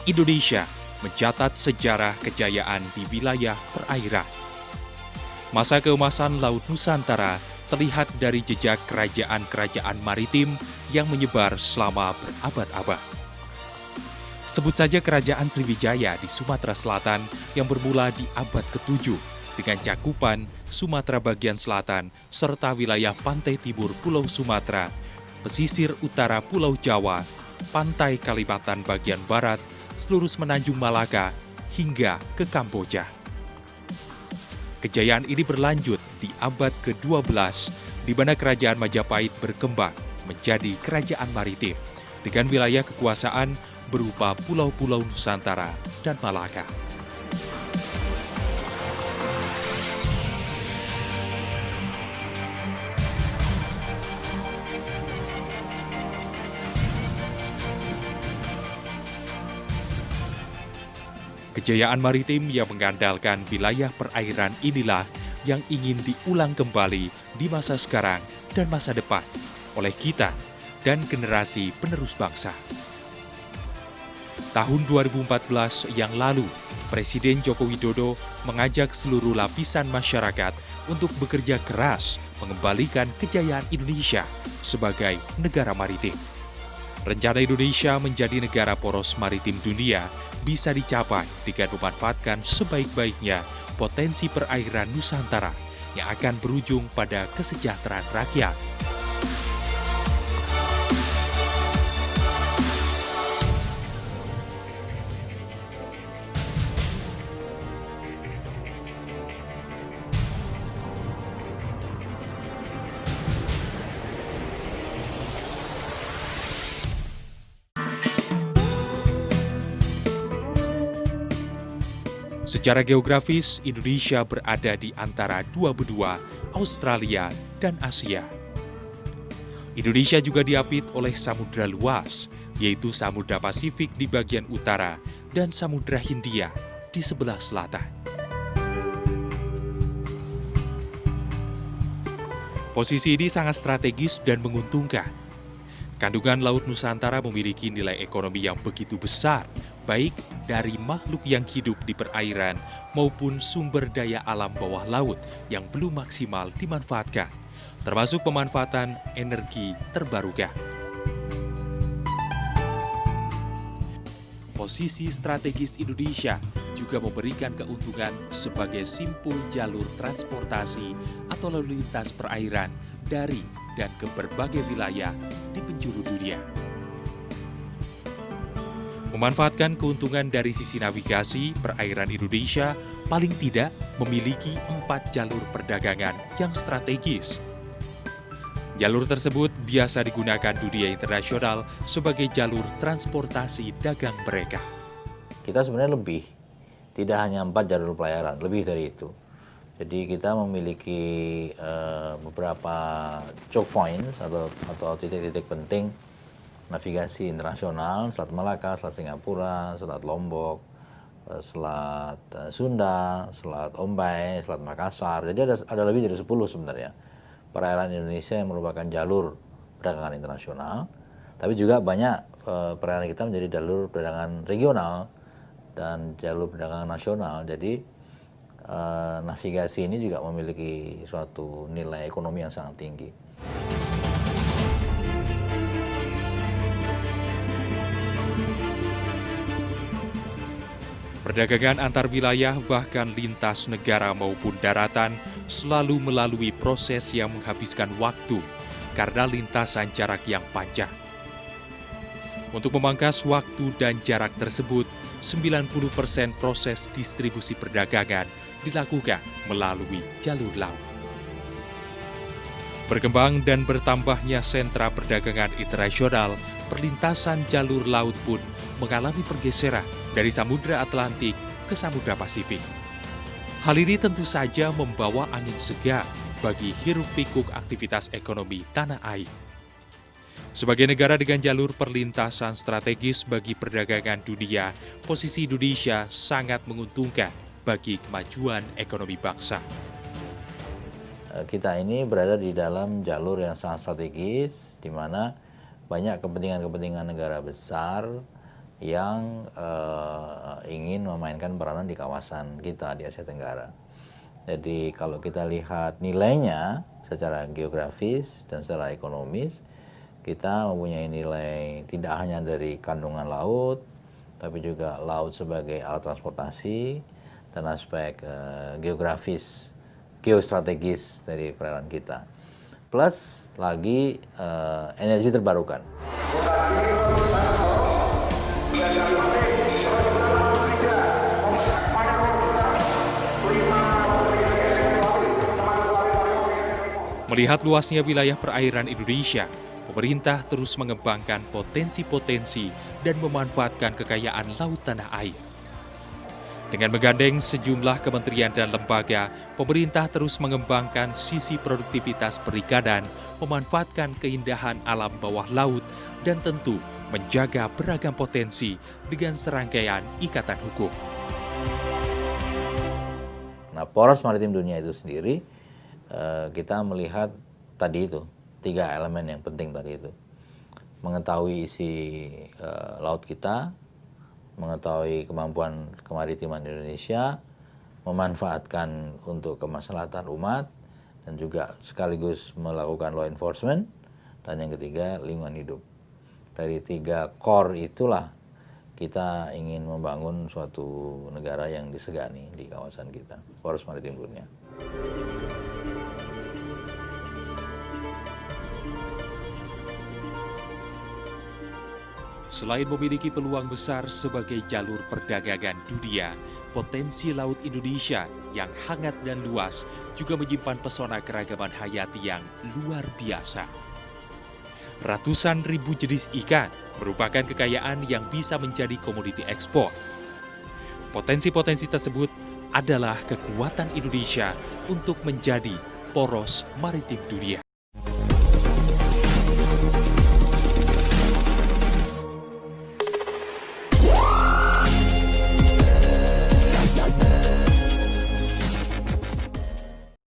Indonesia mencatat sejarah kejayaan di wilayah perairan. Masa keemasan Laut Nusantara terlihat dari jejak kerajaan-kerajaan maritim yang menyebar selama berabad-abad. Sebut saja Kerajaan Sriwijaya di Sumatera Selatan yang bermula di abad ke-7 dengan cakupan Sumatera bagian selatan serta wilayah pantai timur Pulau Sumatera, pesisir utara Pulau Jawa, pantai Kalimantan bagian barat, seluruh semenanjung Malaka, hingga ke Kamboja. Kejayaan ini berlanjut di abad ke-12, di mana Kerajaan Majapahit berkembang menjadi kerajaan maritim, dengan wilayah kekuasaan berupa pulau-pulau Nusantara dan Malaka. Kejayaan maritim yang mengandalkan wilayah perairan inilah yang ingin diulang kembali di masa sekarang dan masa depan oleh kita dan generasi penerus bangsa. Tahun 2014 yang lalu, Presiden Joko Widodo mengajak seluruh lapisan masyarakat untuk bekerja keras mengembalikan kejayaan Indonesia sebagai negara maritim. Rencana Indonesia menjadi negara poros maritim dunia bisa dicapai dengan memanfaatkan sebaik-baiknya potensi perairan Nusantara yang akan berujung pada kesejahteraan rakyat. Secara geografis, Indonesia berada di antara dua benua, Australia dan Asia. Indonesia juga diapit oleh samudra luas, yaitu Samudra Pasifik di bagian utara dan Samudra Hindia di sebelah selatan. Posisi ini sangat strategis dan menguntungkan. Kandungan Laut Nusantara memiliki nilai ekonomi yang begitu besar, baik dari makhluk yang hidup di perairan maupun sumber daya alam bawah laut yang belum maksimal dimanfaatkan, termasuk pemanfaatan energi terbarukan. Posisi strategis Indonesia juga memberikan keuntungan sebagai simpul jalur transportasi atau lalu lintas perairan dari dan ke berbagai wilayah di penjuru dunia. Memanfaatkan keuntungan dari sisi navigasi, perairan Indonesia paling tidak memiliki 4 jalur perdagangan yang strategis. Jalur tersebut biasa digunakan dunia internasional sebagai jalur transportasi dagang mereka. Kita sebenarnya lebih, tidak hanya 4 jalur pelayaran, lebih dari itu. Jadi kita memiliki beberapa choke points atau titik-titik penting navigasi internasional, Selat Malaka, Selat Singapura, Selat Lombok, Selat Sunda, Selat Ombai, Selat Makassar. Jadi ada lebih dari 10 sebenarnya perairan Indonesia yang merupakan jalur perdagangan internasional. Tapi juga banyak perairan kita menjadi jalur perdagangan regional dan jalur perdagangan nasional. Jadi navigasi ini juga memiliki suatu nilai ekonomi yang sangat tinggi. Perdagangan antar wilayah bahkan lintas negara maupun daratan selalu melalui proses yang menghabiskan waktu karena lintasan jarak yang panjang. Untuk memangkas waktu dan jarak tersebut, 90% proses distribusi perdagangan dilakukan melalui jalur laut. Berkembang dan bertambahnya sentra perdagangan internasional, perlintasan jalur laut pun mengalami pergeseran dari Samudra Atlantik ke Samudra Pasifik. Hal ini tentu saja membawa angin segar bagi hiruk-pikuk aktivitas ekonomi tanah air. Sebagai negara dengan jalur perlintasan strategis bagi perdagangan dunia, posisi Indonesia sangat menguntungkan bagi kemajuan ekonomi bangsa. Kita ini berada di dalam jalur yang sangat strategis, di mana banyak kepentingan-kepentingan negara besar yang ingin memainkan peranan di kawasan kita di Asia Tenggara. Jadi kalau kita lihat nilainya secara geografis dan secara ekonomis, kita mempunyai nilai tidak hanya dari kandungan laut, tapi juga laut sebagai alat transportasi dan aspek geografis, geostrategis dari perairan kita. Plus lagi energi terbarukan. Melihat luasnya wilayah perairan Indonesia, pemerintah terus mengembangkan potensi-potensi dan memanfaatkan kekayaan laut tanah air. Dengan menggandeng sejumlah kementerian dan lembaga, pemerintah terus mengembangkan sisi produktivitas perikanan, memanfaatkan keindahan alam bawah laut, dan tentu menjaga beragam potensi dengan serangkaian ikatan hukum. Nah, poros maritim dunia itu sendiri, kita melihat tadi itu, 3 elemen yang penting tadi itu. Mengetahui isi laut kita, mengetahui kemampuan kemaritiman Indonesia, memanfaatkan untuk kemaslahatan umat, dan juga sekaligus melakukan law enforcement, dan yang ketiga lingkungan hidup. Dari 3 core itulah kita ingin membangun suatu negara yang disegani di kawasan kita, poros maritim dunia. Selain memiliki peluang besar sebagai jalur perdagangan dunia, potensi laut Indonesia yang hangat dan luas juga menyimpan pesona keragaman hayati yang luar biasa. Ratusan ribu jenis ikan merupakan kekayaan yang bisa menjadi komoditi ekspor. Potensi-potensi tersebut adalah kekuatan Indonesia untuk menjadi poros maritim dunia.